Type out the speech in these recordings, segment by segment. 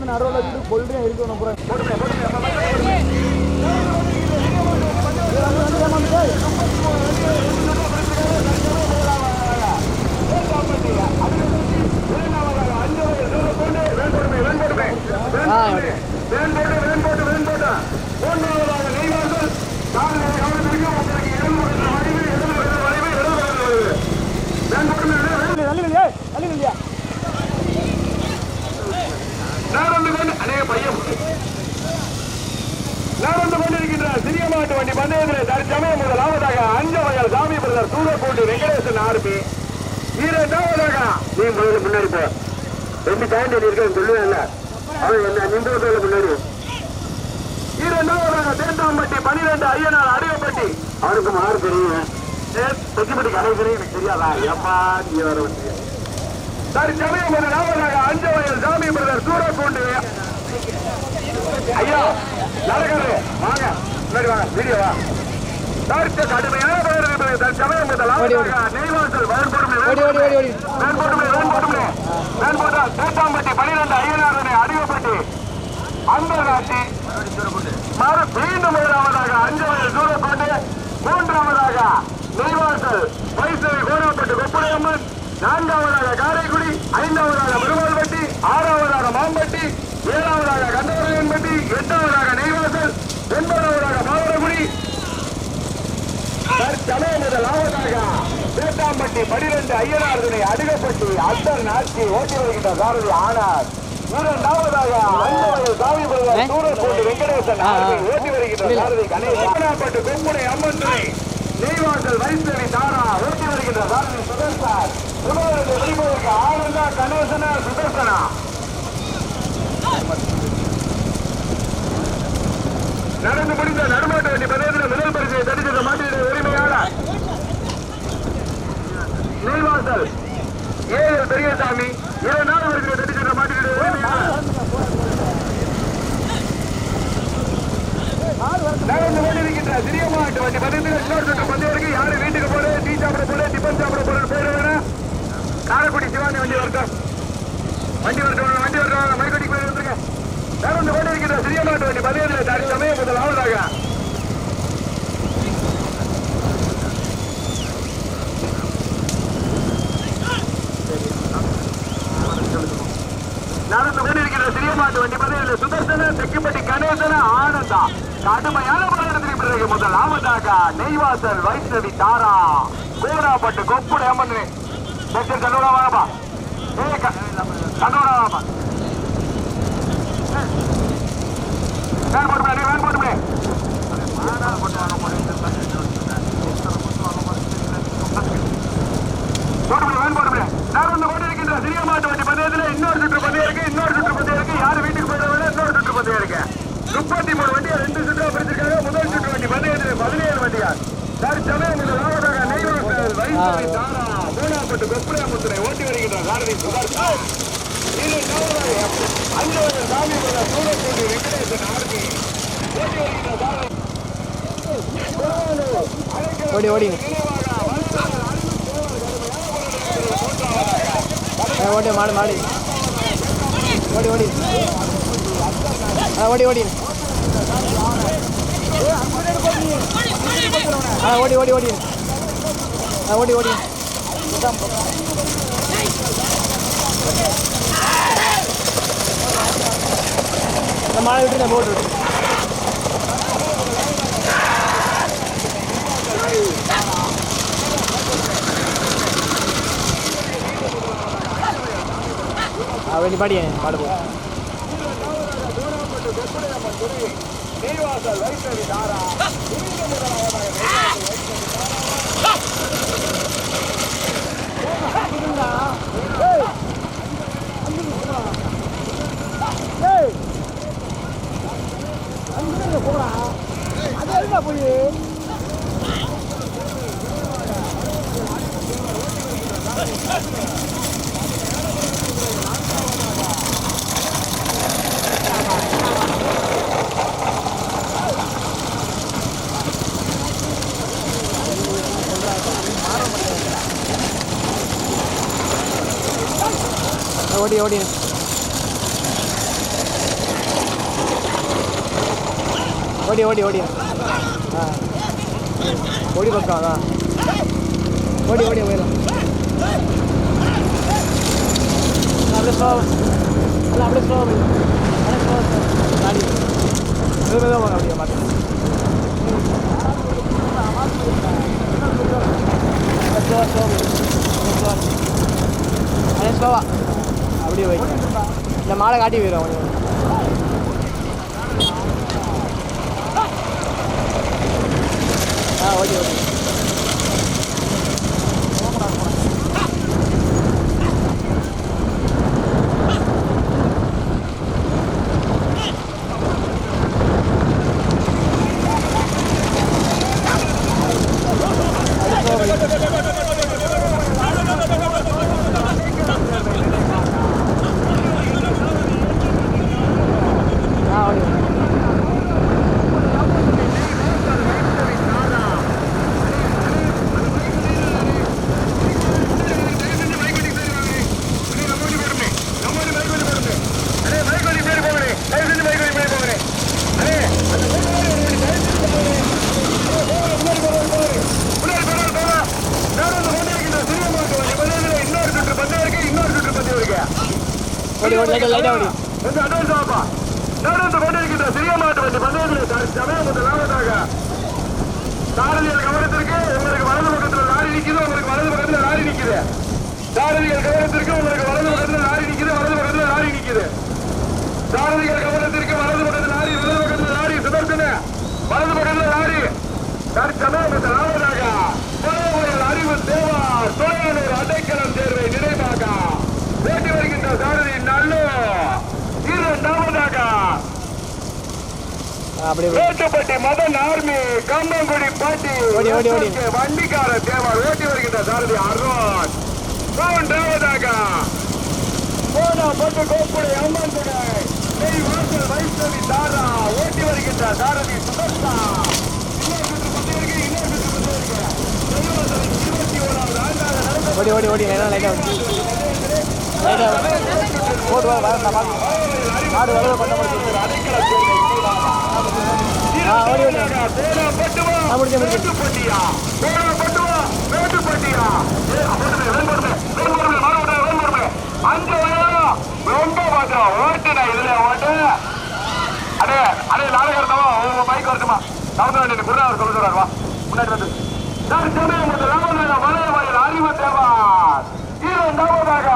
வந்து நடுவில் வச்சுட்டு கொள்றேன் இருக்கணும் அப்புறம் நடந்து கொண்டிருக்கின்ற சிறிய மாட்டு வண்டி பந்தயத்தில் தற்சமயம் முதலாவதாக அஞ்சவயல் சாமி பிரதர் சூரக்கோட்டு வெங்கடேசன் ஆர்பி. இரண்டாவதாக நீ முதல்ல முன்னாடி போ. 2 பாயிண்ட் இருக்கேன்னு சொல்லுவேன்ல, அவன் என்ன நின்று முன்னாடி. இரண்டாவதாக தேந்தாம்பட்டி 12 ஐயனார் அடிவப்பட்டி. அவனுக்கு மாறு தெரியும், தெற்குப்பட்டி கலைக்கிறேன் எனக்கு தெரியாதா? எப்பா நீ வர வந்து தற்சமயம் முதலாவதாக அஞ்சவயல் சாமி பிரதர் சூரக்கோட்டு. ஐயா நடக்காரு வாங்க முன்னாடி வாங்க, வீடியோவா கடுமையான தற்சமயம் நெய்வாசல் தேட்டாம்பட்டி 12 ஐயனாரனை அடிவப்பட்டி அன்பராட்சி மீண்டும் முதலாவதாக அஞ்சவயல் சூரக்கோட்டை. மூன்றாவதாக நெய்வாசல் வைசவி கோராப்பட்டு கொப்படையம்மன். 4வதாக காரைக்குடி. 5வதாக பெருமாள்பட்டி. 6வதாக மாம்பட்டி. 7வதாக கந்தவரையன்பட்டி. 8வதாக நெய்வாசல். 9வதாக மாவரகுடி. தற்சமயம் முதலாவதாக தேட்டாம்பட்டி 12 ஐயனார் துணை அடிகப்பட்டி அத்தர் நாட்சி ஓட்டி வருகின்ற சாரதி ஆனார். இரண்டாவதாக அஞ்சவயல் சாமி பிரதர் சூரக்கோட்டு வெங்கடேசன் ஓட்டி வருகின்ற சாரதி கணேசப்பட்டு கொம்புனை அம்மன் துணை. நெய்வாசல் வைசவி தாரா ஓட்டி வருகின்ற சாரதி சுதர்சன். வெளிப்படுவதற்கு ஆனந்தா கணேசனா சுதர்சனா. நடந்து முடிந்த நடுமாட்டு வண்டி பந்தயத்தில் முதல் பரிசை தடுக்கிற மாட்டினுடைய உரிமையாளர் நெய்வாசல் ஏஎல் பெரியசாமி. 2 பரிசை தடுக்கிற மாட்டினுடைய உரிமையாளர் நடந்து கொண்டிருக்கின்ற சிறிய மாட்டு வண்டி பந்தயத்தில் இன்னொரு சுற்று பந்தயருக்கு யாரு வீட்டுக்கு போல டீ சாப்பிட போல டிபன் சாப்பிட போல போயிடுவேன். காரைக்குடி சிவானி வண்டி வரட்டும், வண்டி வரட்டும், மைக்கடி போய் வந்துருங்க. நடந்து கொண்டிருக்கின்ற சிறிய மாட்டு வண்டி பந்தயத்தில் தற்சமயம் முதலாவதாக நடந்து கொண்டிருக்கின்ற சிறிய மாட்டு வண்டி பந்தயத்தில் சுதர்சன, தெக்குப்பட்டி கணேசன, ஆனந்தா கடுமையான போராட்டத்திற்கு பிறகு முதலாவதாக நெய்வாசல் வைஷ்ணவி தாரா கோராப்பட்டு கொப்புடை அம்மன். கண்ணோட வாங்கப்பா, கண்ணோட வாங்கப்பா. வேன் போட்டு நடந்து கொண்டிருக்கின்ற சிறிய மாட்டு வண்டி பந்தயத்தில் இன்னொரு சுற்று பந்தயம் இருக்கு. யாரு வீட்டுக்கு போயிட இன்னொரு சுற்று பந்தயம் இருக்கு. 33 வண்டியா 2 சுற்றா பிரிச்சிருக்காங்க. முதல் சுற்று வண்டி பந்தயத்தில் 17 வண்டியார். தற்சமயம் முதலாவதாக நெய்வாசல் வைஷ்ணவி தாரா கோராப்பட்டு கொப்புடையாமுத்துரை ஓட்டி வருகின்ற சாரதி சுதர்சன். இரண்டாவதாக அஞ்சவயல் சாமி பிரதர் சூரக்கோட்டு வெங்கடேசன் ஆர்பி ஓட்டி வருகின்ற சாரதி. ஓடி மாடு ஓடி மாடு விட்டு போட்டு வெளி பாடி பாடு போ. நெய்வாசல் வைஷ்ணவி தாரா போடா அது போய் ஓடி ஓடி ஓடி ஓடி ஆ ஓடி பக்கம் அதான் ஓடி ஓடி போயிடலாம் அப்படியே ஸ்லோ இல்லை அப்படியே ஸ்லோ போய் அப்படியே ஸ்லோ காடி மெதுவாக போங்க அப்படியே மாட்டேன் ஸ்லோவா ஸ்லோ ஸ்லோவா அதே ஸ்லோவா அப்படியே போய் இந்த மாலை காட்டி போயிடும் கொஞ்சம் ஓடி ஓடி ஓடி ஓடி லைட்டாக ஓடி கொஞ்சம் அட்வான்ஸ் ஆப்பா நடந்து கொண்டிருக்கின்ற சிறிய மாட்டு வண்டி பந்தயத்தில் சமயம் முதலாவதாக சாரதிகள் கவனத்திற்கு உங்களுக்கு வலது பக்கத்தில் லாரி நிற்குது உங்களுக்கு வலது பக்கத்தில் லாரி நிற்குது சாரதிகள் கவனத்திற்கு உங்களுக்கு வலது பக்கத்தில் லாரி நிற்குது வலது பக்கத்தில் லாரி நிற்குது சாரதிகள் கவனத்திற்கு வலது பக்கத்தில் லாரி வலது பக்கத்தில் லாரி சுதர்சன வலது பக்கத்தில் லாரி சமயம் முதலாவதாக அறிவு தேவா தொழிலூர் அடைக்கலம் சேர்வை நினைவாக ஓட்டி வருகின்ற சாரதி நல்லூர் இரண்டாவதாக வேட்டுப்பட்டி மதன் ஆர்மி கம்பங்குடி பாட்டி வண்டிக்கார தேவர் ஓட்டி வருகின்ற சாரதி அருண் மூன்றாவதாக போனாப்பட்டு கோப்புடை அம்மன் துணை நெய் வாசல் வைஷ்ணவி தாரா ஓட்டி வருகின்ற சாரதி சுதர்ஷா ஓடி ஓடி ஓடி லைட்டாக போட்டு மாடு வளர பண்ண ஓடி ஓடி முன்னாடி வந்து அறிவு தேவார் இரண்டாவதாக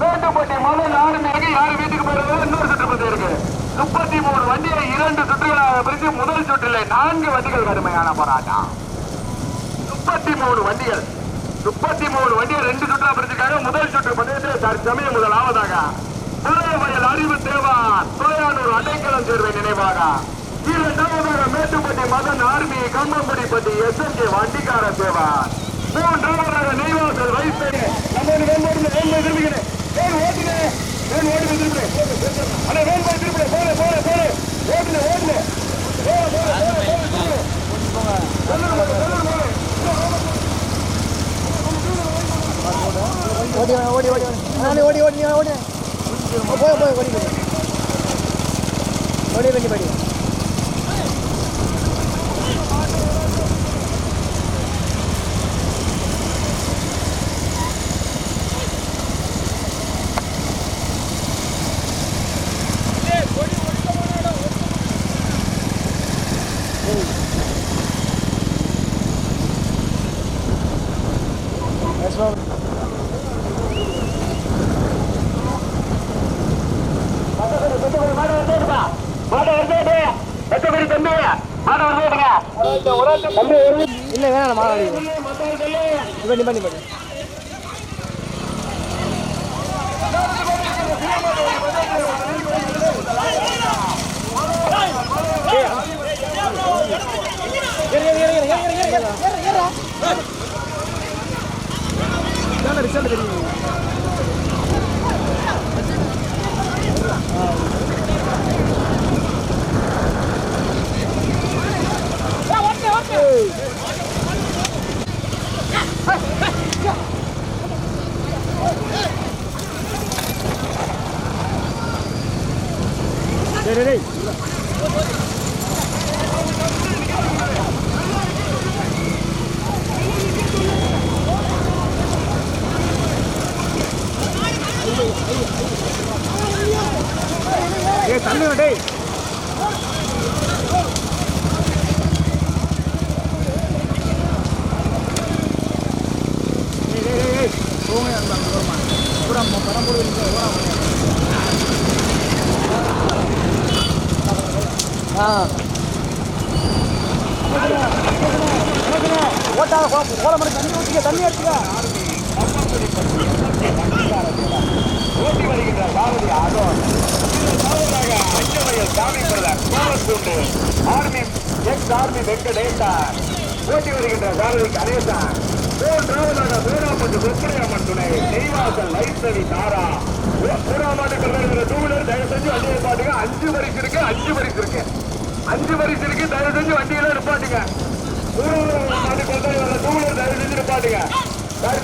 வேட்டுப்பட்டி மலை ஆரம்பிக்கு யாரு வீட்டுக்கு போறது இன்னொரு சுற்றுப்பதி இருக்கு 33 வண்டியை 2 சுற்றுகளாக பிரித்து முதல் சுற்றில் 4 வண்டிகள் கடுமையான போராட்டம் 33 வண்டிகள் 2 சுற்றா பிரிச்சிருக்காங்க முதல் சுற்று பந்தயத்தில் தற்சமயம் முதலாவதாக புலையவயல் அறிவு தேவார் துளையானூர் அடைக்கலம் சேர்வை நினைவாக இரண்டாவதாக மேட்டுப்பட்டி மதன் ஆர்மி கம்பம்படிப்பட்டி SMK வண்டிக்கார தேவார் மூன்றாவதாக நெய்வாசல் வைஸ்தேரி திரும்பிக்கிறேன் ஓடி ஓடி ஓடி நானே ஓடி ஓடி ஓடி போய் போய் ஓடி ஓடி பண்ணி படி இல்லை வேணாம் மாடு பண்ணி பண்ணி பண்ணி ரிசல்ட் தெரியும் தள்ளு டேய். ஓட்டாத கோல மணி தண்ணி ஊற்றிக்க தண்ணி எடுத்துக்க. ஓட்டி வருகின்ற பாரதி ஆட்டோ அஞ்சமையில் சாமி brother கோவத்தூண்டு army X army Venkatesha ஓட்டி வருகின்ற பாரதி கணேசா மூன்றாவதாக மூணாமட்டு முப்படையம்மன் துணை நெய்வாசல் லைசவி தாரா மூணாமாட்டுக்கு வருகிற டூ வீலர் தயவு செஞ்சு வண்டியை பாட்டுங்க. 5 பரிசு இருக்கு 5 பரிசு இருக்கு 5 பரிசு இருக்கு. தயவு செஞ்சு வண்டியில நிப்பாட்டுங்க. மூணாவது மாட்டுக்கு வர டூ வீலர் தயவு செஞ்சு நிப்பாட்டுங்க.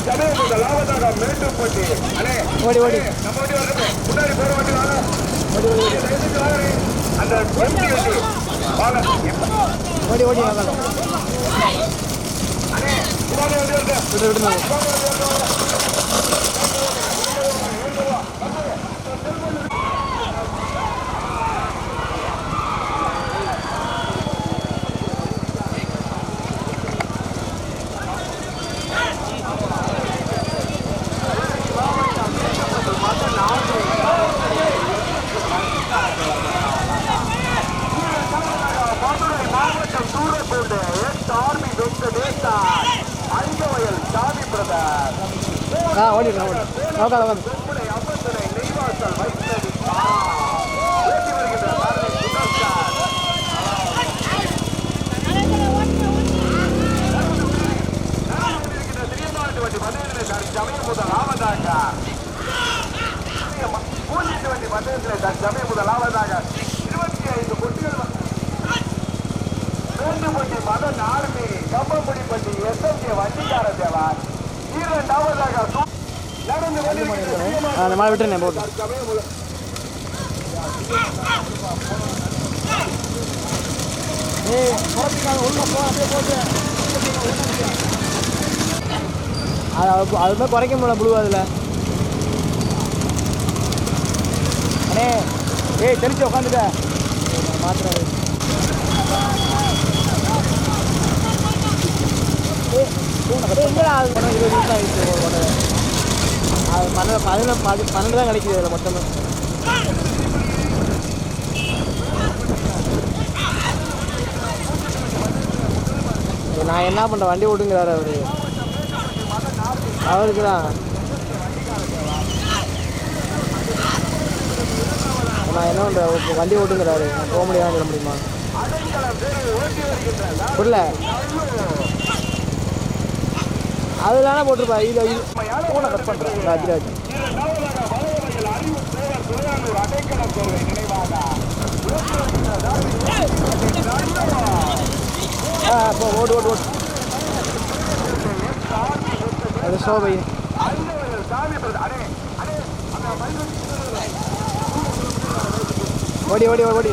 சமயம் லாபத்தாக மேட்டுப்பட்டி அண்ணே ஓடி ஓடி நம்ம வண்டி வரணும். முன்னாடி போற வண்டி வாங்க. தயவு செஞ்சு வாங்க. அந்த வண்டி வாங்க ஓடி ஓடி அண்ணே முன்னாடி வண்டி வருது. விட்டு விட்டு ஓடிடுறேன் ஓடி நோக்காத வந்து முதலாவதாக 25 கொட்டிகள் வேண்டுபட்டி மதன் ஆர்மி கம்பம்படிப்பட்டி எஸ்எம்கே வண்டிக்கார தேவா இரண்டாவதாக அந்த மாதிரி விட்டுருந்தேன் போட்டு அதுதான் குறைக்க முடியல புழு அதில் அண்ணே ஏய் தெரிச்சு உட்காந்துக்க மாத்திரம் எங்கே அது 20 நிமிஷம் ஆகிடுச்சு அது 12 தான் கிடைக்குது அதில் மொத்தமே. நான் என்ன பண்ணுறேன் வண்டி ஓட்டுங்கிறாரு அவருக்கு தான் நான் என்ன பண்ணுறேன் வண்டி ஓட்டுங்கிறாரு நான் போக முடியாதுன்னு சொல்ல முடியுமா புரியல அது தானே போட்டிருப்பா இது ஃபோனை கட் பண்ணுறேன் ராஜ்ராஜ் இப்போ ஓடு ஓடு ஓடு அது சோபை ஓடி ஓடி ஓடி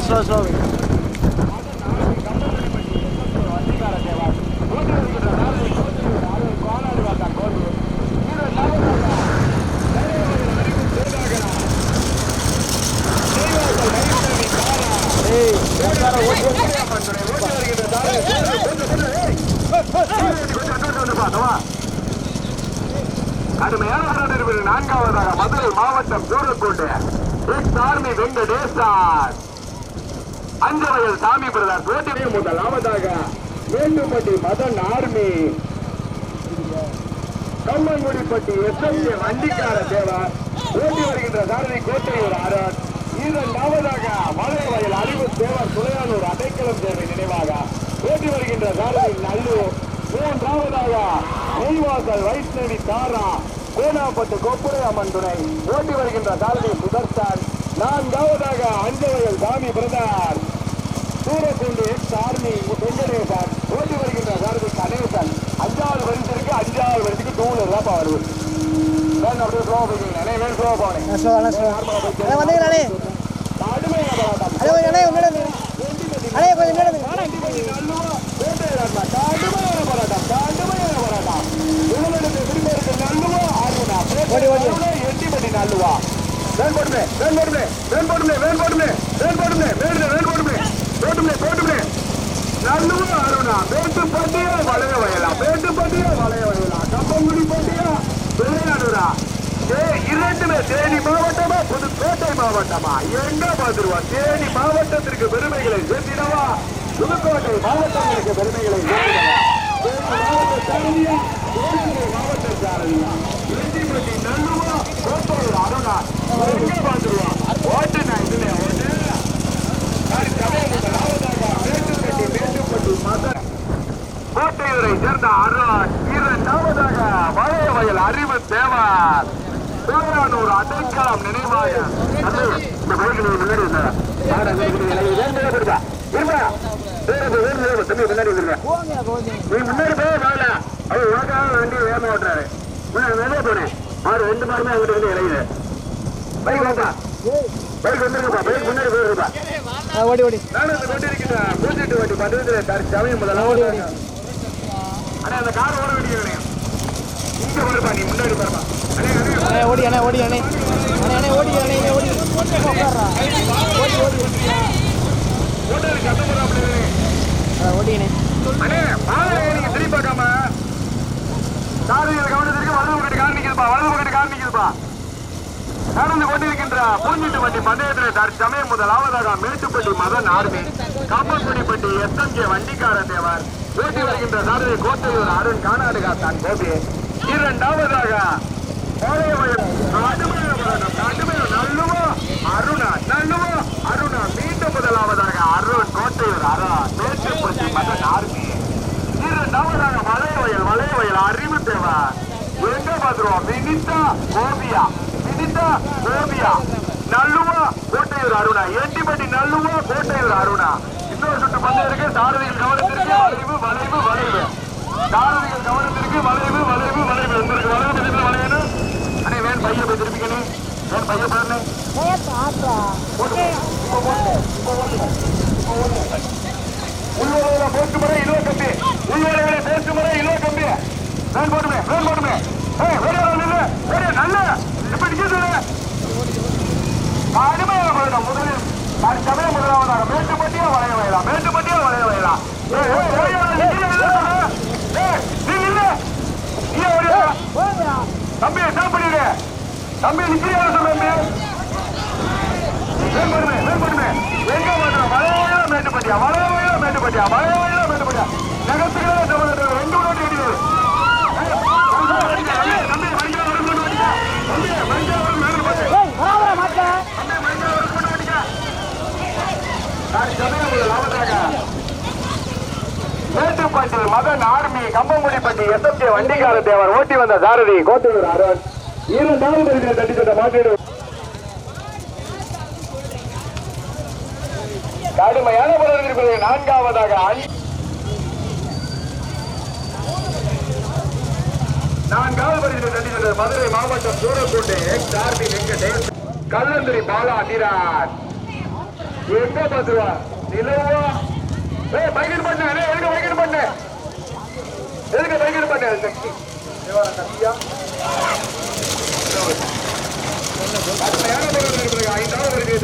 slow. கடுமையான நான்காவதாக மதுரை மாவட்டம் கூறக்கோட்டை எக்ஸ் ஆர்மி வெங்கடேசன் அஞ்சவயல் சாமி பிரதர் போட்டியை முதலாவதாக வேண்டுபட்டி மதன் ஆர்மி கம்மங்குடிப்பட்டி எஸ்எம்ஏ வண்டிக்கார தேவர் ஓட்டி வருகின்ற சாரதி கோட்டையூர் ஆரன் இரண்டாவதாக மலைவயல் அறிவு தேவர் துளையானூர் அடைக்கலம் தேவை நினைவாக ஓட்டி வருகின்ற சாரதி நல்லூர் மூன்றாவதாக நெய்வாசல் வைஷ்ணவி தாரா கோனாப்பட்டு கொப்புரை அம்மன் துணை ஓட்டி வருகின்ற சாரதி சுதர்சன் நான்காவதாக அஞ்சவயல் சாமி brother Soorakundu X army Venkatesan ஓட்டி வருகின்ற சாரதி கணேசன் அஞ்சாவது வரிசைக்கு 200 ரூபாய் வருது. வேணும் அப்படியே ஸ்லோவா போய்க்கிங்க. அண்ணே வேணும் ஸ்லோவா போனேன். வந்தீங்களே கடுமையான போராட்டம். அண்ணே கொஞ்சம் முன்னாடி அண்ணே கொஞ்சம் முன்னாடி ஓடி ஓடி எட்டிப்பட்டி நல்லுவா வேன் போடுமே வேன் போடுமே வேன் போடுமே வேன் போடுமே வேன் போடுமே வேன் போடுமே போடுமே போடுமே நல்லுவா அருணா வேட்டுப்பட்டியா வளைய வயலாம் வேட்டுப்பட்டியா வளைய வயலாம் கம்பங்குடி பட்டியா விளையாடுறா இரண்டுமே தேனி மாவட்டமா புதுக்கோட்டை மாவட்டமா எங்க பார்த்துருவா தேனி மாவட்டத்திற்கு பெருமைகளை சேர்த்திடவா புதுக்கோட்டை மாவட்டங்களுக்கு பெருமைகளை மாவட்ட சாரதியா எட்டிப்பட்டி நல்லுவா கோட்டூர் அருணா எங்க பார்த்துருவா ஓட்டுனா இதுல ஓட்டு கோட்டையூரை சேர்ந்த அருண் இரண்டாவதாக வளைய வயல் அறிவு தேவர் பேரானூர் அடைக்கலம் நினைவாக முன்னாடி போய் வாங்கல அவர் உனக்காக வண்டி வேகமா ஓட்டுறாரு வெளியே போனேன் ஆறு 2 மாதமே அவங்ககிட்ட வந்து இறங்குது பைக் வாப்பா பைக் வந்துருக்குப்பா பைக் முன்னாடி போயிருப்பா ஓடி ஓடி நானும் அந்த வண்டி இருக்கிறேன் பூஜிட்டு வண்டி பத்து சமயம் முதல்ல ஓடி ஓடி அண்ணே அந்த கார் ஓட வேண்டிய இங்க வருப்பா நீ முன்னாடி பாருப்பா அண்ணே ஓடி அண்ணே ஓடி அண்ணே அண்ணே அண்ணே ஓடி அண்ணே ஓடி உட்கார்றா ஓடி ஓடி ஓட்டர் சத்தம் போறாப்ல ஓடி அண்ணே அண்ணே பாலை நீங்க திரும்பி பார்க்காம சாரதிகள் கவனத்திற்கு வலது பக்கத்து கார் நிக்குதுப்பா வலது பக்கத்து கார் நிக்குதுப்பா நடந்து கொண்டிருக்கின்ற பூஞ்சிட்டு வண்டி பந்தயத்தில் தற்சமயம் முதலாவதாக மேட்டுப்பட்டி மதன் ஆர்மி காப்பங்குடிப்பட்டி SMK வண்டிக்கார தேவர் ஓட்டி வருகின்ற சாரதி கோட்டையூர் அருண் கானாடுகாத்தான் கோபி இரண்டாவதாக அருணா மீண்டும் முதலாவதாக அருண் கோட்டையூர் அருண் மேட்டுப்பட்டி மதன் ஆர்மி இரண்டாவதாக வளையவயல் அறிவு தேவர் எங்க பாத்துருவோம் வினிதா கோபியா நல்லுவா கோட்டையூர் அருணா எட்டிப்பட்டி நல்லுவா கோட்டையூர் அருணா இன்னொரு சுற்று பந்தயம் இருக்கு சாரதிகள் கவனத்திற்கு வளைவு சாரதிகள் கவனத்திற்கு வளைவு உங்களுக்கு வளைவு பக்கத்தில் வளையணும் அண்ணே வேன் பைய போய் திருப்பிக்கணும் வேன் பைய போடணும் உள்வரையில போட்டு முறை இலோ கம்பி வேன் போடுமே நல்ல இப்ப நிக்கிறது கடுமையான போயிடும் முதலில் சமயம் முதலாவதாக மேட்டுப்பட்டியா வளைய வயலாம் தம்பி என்ன பண்ணிடு தம்பி நிக்கிறியா தம்பி மேம்படுமே எங்க மாத்திரம் வளைய மேட்டுப்பட்டியா நகரத்துக்கு 2 ஓட்டு கிடையாது மேட்டுப்பட்டி மதன் ஆர்மி கம்பங்குடிப்பட்டி SMK வண்டிக்கார தேவர் ஓட்டி வந்த சாரதி கோட்டையூர் அருண் இரண்டாவது தட்டி சென்ற மாட்டீடு கடுமையான பலர் இருப்பது நான்காவதாக பரிசு தட்டி சென்ற மதுரை மாவட்டம் சூரக்கோட்டை எக்ஸ்-ஆர்மி வெங்கடேஷ் கல்லந்திரி பாலா நீரான் எங்க பாத்துருவா நிலவா பைக்கெட் பண்ண எதுக்கு பைக்கெட் பண்ண சக்தி சக்தியா